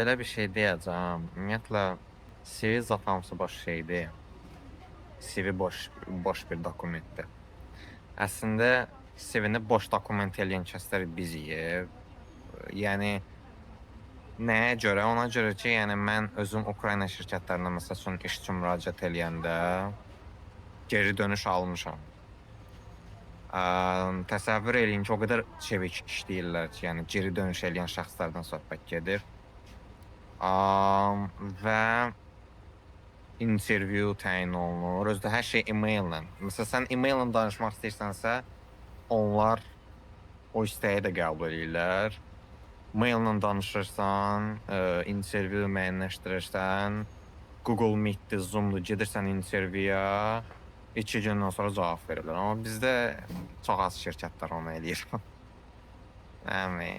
belə bir şey deyəcəm. Ümumiyyətlə CV zat hamısı boş şeydir. CV boş bir dokumentdir. Əslində CV-ni boş dokument eləyən kəslər bizik. Yəni nəyə görə? Ona görə ki, yəni mən özüm Ukrayna şirkətlərinə məsəl üçün iş üçün müraciət eləyəndə geri dönüş almışam. Təsəvvür eləyin ki, o qədər çevik işləyirlər ki, yəni geri dönüş eləyən şəxslərdən söhbət gedir. Və intervyu təyin olunur. Özdə hər şey e-maillə. Məsələn, sən e-maillə danışmaq istəyirsənsə, onlar o istəyi də qəbul eləyirlər. Maillə danışırsan, intervyu müəyyənləşdirirsən, Google Meet-dir, Zoom-dur, gedirsən intervyuya, 2 gündən sonra cavab verirlər. Amma bizdə çox az şirkətlər onu eləyir. Yəni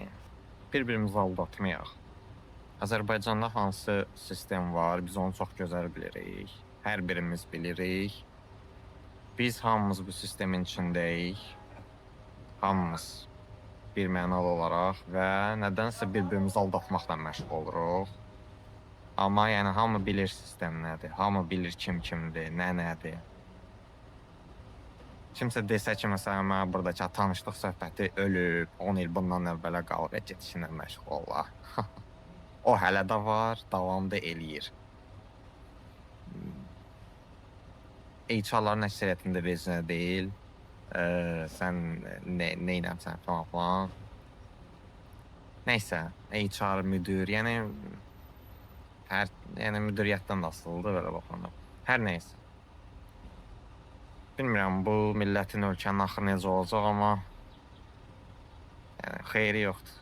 bir-birimizi aldatmayaq. Azərbaycanda hansı sistem var? Biz onu çox gözəl bilirik. Hər birimiz bilirik. Biz hamımız bu sistemin içindəyik. Hamımız birmənalı olaraq və nədənsə bir-birimizi aldatmaqla məşğul oluruq. Amma yəni hamı bilir sistem nədir, hamı bilir kim kimdir, nədir. Kimsə desə ki, məsələn, mənə buradakı tanışlıq söhbəti ölüb, 10 il bundan əvvələ qalıb, get işinlə məşğul ola. O hələ də var, davam da eləyir. HR-ların əksəriyyətində vecinə deyil. Sən neynəmsən falan. Nəysə, HR, müdür, yəni müdiriyyətdən də asılıdır belə baxanda. Hər nəysə. Bilmirəm bu millətin, ölkənin axırı necə olacaq, amma yəni xeyri yoxdur.